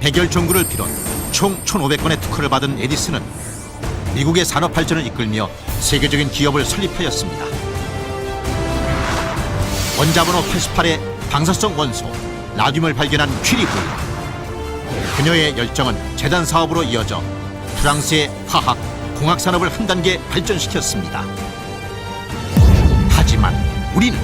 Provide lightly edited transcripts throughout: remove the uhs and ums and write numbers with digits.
백열 종구를 비롯 총 1,500건의 특허를 받은 에디슨은 미국의 산업 발전을 이끌며 세계적인 기업을 설립하였습니다. 원자번호 88의 방사성 원소 라듐을 발견한 퀴리 부인. 그녀의 열정은 재단 사업으로 이어져 프랑스의 화학, 공학 산업을 한 단계 발전시켰습니다. 하지만 우리는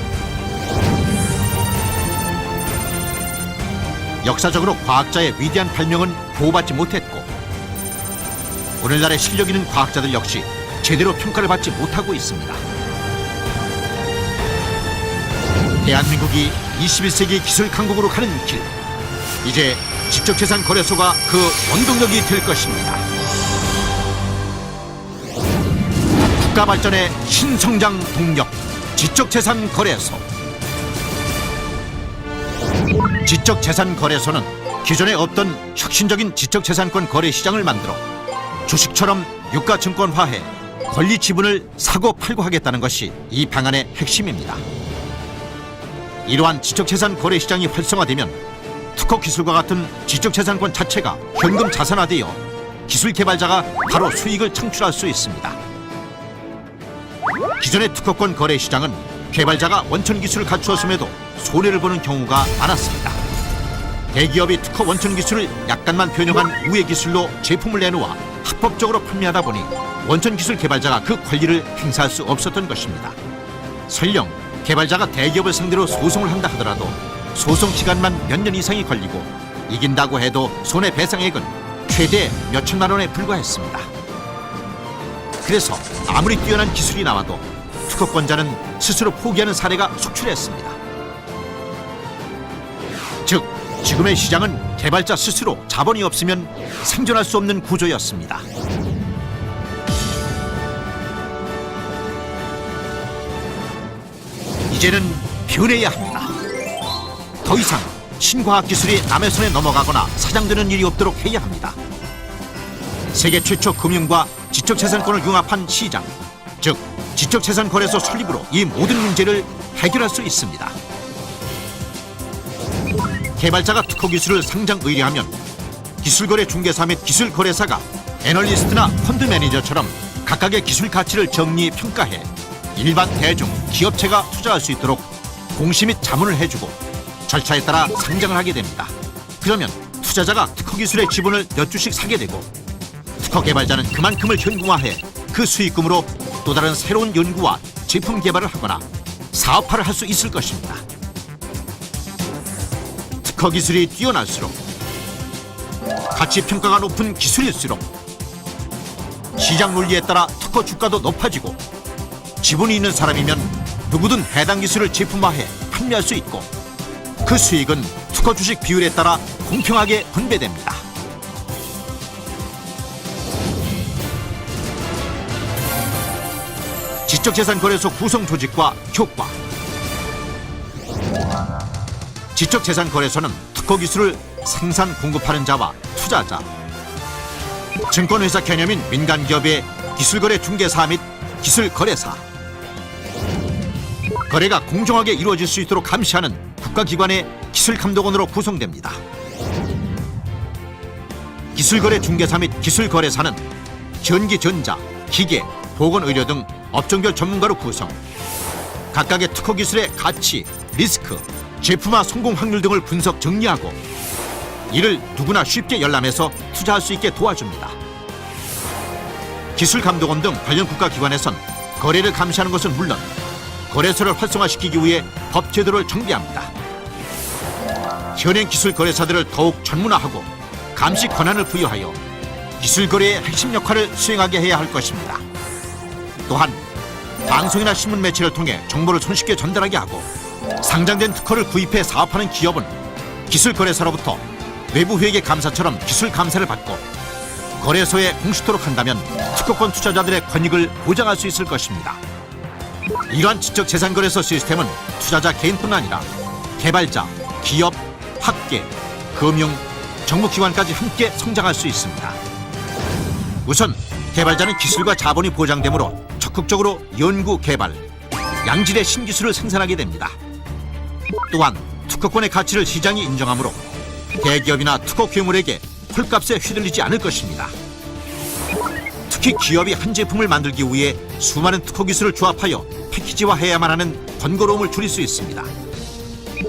역사적으로 과학자의 위대한 발명은 보호받지 못했고 오늘날의 실력 있는 과학자들 역시 제대로 평가를 받지 못하고 있습니다. 대한민국이 21세기 기술 강국으로 가는 길, 이제 지적재산거래소가 그 원동력이 될 것입니다. 국가 발전의 신성장 동력, 지적재산거래소. 지적재산거래소는 기존에 없던 혁신적인 지적재산권 거래 시장을 만들어 주식처럼 유가증권화해 권리 지분을 사고 팔고 하겠다는 것이 이 방안의 핵심입니다. 이러한 지적재산 거래 시장이 활성화되면 특허기술과 같은 지적재산권 자체가 현금 자산화되어 기술 개발자가 바로 수익을 창출할 수 있습니다. 기존의 특허권 거래 시장은 개발자가 원천 기술을 갖추었음에도 손해를 보는 경우가 많았습니다. 대기업이 특허 원천 기술을 약간만 변형한 우회 기술로 제품을 내놓아 합법적으로 판매하다 보니 원천 기술 개발자가 그 권리를 행사할 수 없었던 것입니다. 설령 개발자가 대기업을 상대로 소송을 한다 하더라도 소송 기간만 몇 년 이상이 걸리고 이긴다고 해도 손해배상액은 최대 몇 천만 원에 불과했습니다. 그래서 아무리 뛰어난 기술이 나와도 특허권자는 스스로 포기하는 사례가 속출했습니다. 즉, 지금의 시장은 개발자 스스로 자본이 없으면 생존할 수 없는 구조였습니다. 이제는 변해야 합니다. 더 이상 신과학 기술이 남의 손에 넘어가거나 사장되는 일이 없도록 해야 합니다. 세계 최초 금융과 지적재산권을 융합한 시장, 즉 지적재산거래소 설립으로 이 모든 문제를 해결할 수 있습니다. 개발자가 특허 기술을 상장 의뢰하면 기술거래 중개사 및 기술거래사가 애널리스트나 펀드 매니저처럼 각각의 기술 가치를 정리 평가해 일반 대중, 기업체가 투자할 수 있도록 공시 및 자문을 해주고 절차에 따라 상장을 하게 됩니다. 그러면 투자자가 특허 기술의 지분을 몇 주씩 사게 되고 특허 개발자는 그만큼을 현금화해 그 수익금으로 또 다른 새로운 연구와 제품 개발을 하거나 사업화를 할 수 있을 것입니다. 특허 기술이 뛰어날수록 가치 평가가 높은 기술일수록 시장 논리에 따라 특허 주가도 높아지고 지분이 있는 사람이면 누구든 해당 기술을 제품화해 판매할 수 있고 그 수익은 특허 주식 비율에 따라 공평하게 분배됩니다. 지적재산거래소 구성 조직과 효과. 지적재산거래소는 특허 기술을 생산 공급하는 자와 투자자, 증권회사 개념인 민간기업의 기술거래 중개사 및 기술거래사, 거래가 공정하게 이루어질 수 있도록 감시하는 국가기관의 기술감독원으로 구성됩니다. 기술거래 중개사 및 기술거래사는 전기, 전자, 기계, 보건의료 등 업종별 전문가로 구성, 각각의 특허 기술의 가치, 리스크, 제품화 성공 확률 등을 분석 정리하고 이를 누구나 쉽게 열람해서 투자할 수 있게 도와줍니다. 기술감독원 등 관련 국가기관에선 거래를 감시하는 것은 물론 거래소를 활성화시키기 위해 법 제도를 정비합니다. 현행 기술 거래사들을 더욱 전문화하고 감시 권한을 부여하여 기술 거래의 핵심 역할을 수행하게 해야 할 것입니다. 또한 방송이나 신문 매체를 통해 정보를 손쉽게 전달하게 하고 상장된 특허를 구입해 사업하는 기업은 기술 거래사로부터 외부 회계 감사처럼 기술 감사를 받고 거래소에 공시토록 한다면 특허권 투자자들의 권익을 보장할 수 있을 것입니다. 이러한 지적재산거래소 시스템은 투자자 개인뿐 아니라 개발자, 기업, 학계, 금융, 정부기관까지 함께 성장할 수 있습니다. 우선 개발자는 기술과 자본이 보장되므로 적극적으로 연구, 개발, 양질의 신기술을 생산하게 됩니다. 또한 특허권의 가치를 시장이 인정하므로 대기업이나 특허 괴물에게 헐값에 휘둘리지 않을 것입니다. 특히 기업이 한 제품을 만들기 위해 수많은 특허 기술을 조합하여 패키지화해야만 하는 번거로움을 줄일 수 있습니다.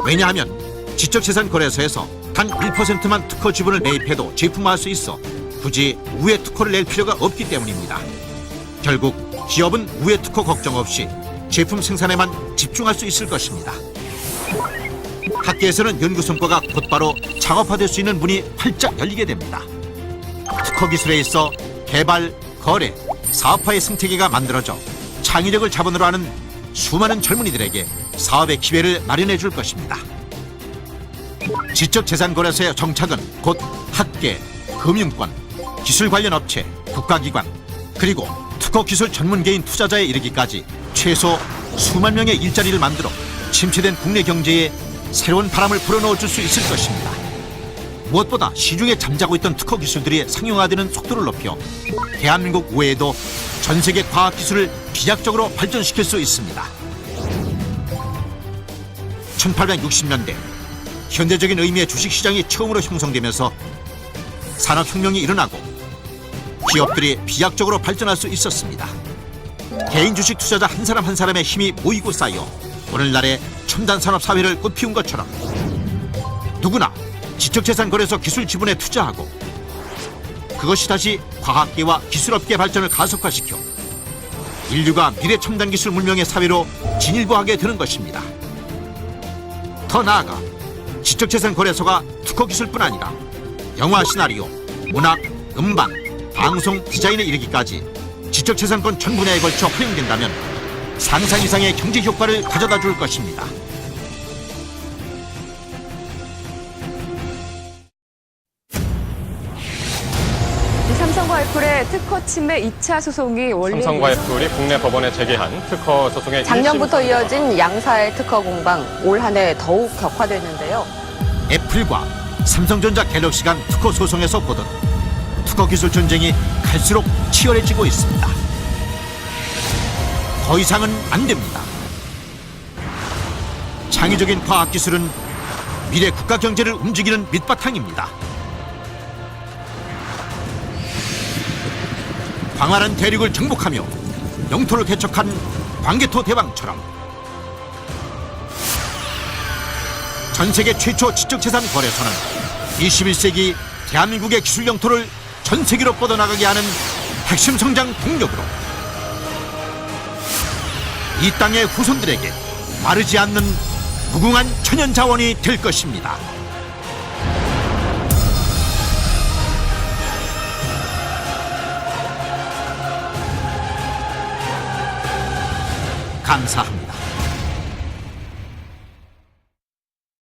왜냐하면 지적재산거래소에서 단 1%만 특허 지분을 매입해도 제품화할 수 있어 굳이 우회 특허를 낼 필요가 없기 때문입니다. 결국 기업은 우회 특허 걱정 없이 제품 생산에만 집중할 수 있을 것입니다. 학계에서는 연구 성과가 곧바로 창업화될 수 있는 문이 활짝 열리게 됩니다. 특허 기술에 있어 개발, 거래, 사업화의 생태계가 만들어져 창의력을 자본으로 하는 수많은 젊은이들에게 사업의 기회를 마련해 줄 것입니다. 지적재산거래소의 정착은 곧 학계, 금융권, 기술 관련 업체, 국가기관, 그리고 특허기술 전문계인 투자자에 이르기까지 최소 수만 명의 일자리를 만들어 침체된 국내 경제에 새로운 바람을 불어넣어 줄 수 있을 것입니다. 무엇보다 시중에 잠자고 있던 특허 기술들이 상용화되는 속도를 높여 대한민국 외에도 전 세계 과학기술을 비약적으로 발전시킬 수 있습니다. 1860년대 현대적인 의미의 주식시장이 처음으로 형성되면서 산업혁명이 일어나고 기업들이 비약적으로 발전할 수 있었습니다. 개인 주식 투자자 한 사람 한 사람의 힘이 모이고 쌓여 오늘날의 첨단 산업 사회를 꽃피운 것처럼 누구나 지적재산거래소 기술 지분에 투자하고 그것이 다시 과학계와 기술업계 발전을 가속화시켜 인류가 미래 첨단 기술 문명의 사회로 진일보하게 되는 것입니다. 더 나아가 지적재산거래소가 특허기술뿐 아니라 영화 시나리오, 문학, 음반, 방송, 디자인에 이르기까지 지적재산권 전 분야에 걸쳐 활용된다면 상상 이상의 경제 효과를 가져다 줄 것입니다. 삼성과 애플의 특허 침해 2차 소송이 원래 삼성과 애플이 국내 법원에 제기한 특허 소송의 작년부터 이어진 양사의 특허 공방 올 한 해 더욱 격화됐는데요. 애플과 삼성전자 갤럭시 간 특허 소송에서 보던 특허 기술 전쟁이 갈수록 치열해지고 있습니다. 더 이상은 안 됩니다. 창의적인 과학 기술은 미래 국가 경제를 움직이는 밑바탕입니다. 광활한 대륙을 정복하며 영토를 개척한 광개토 대왕처럼 전 세계 최초 지적재산 거래소는 21세기 대한민국의 기술 영토를 전 세계로 뻗어나가게 하는 핵심 성장 동력으로 이 땅의 후손들에게 마르지 않는 무궁한 천연 자원이 될 것입니다. 감사합니다.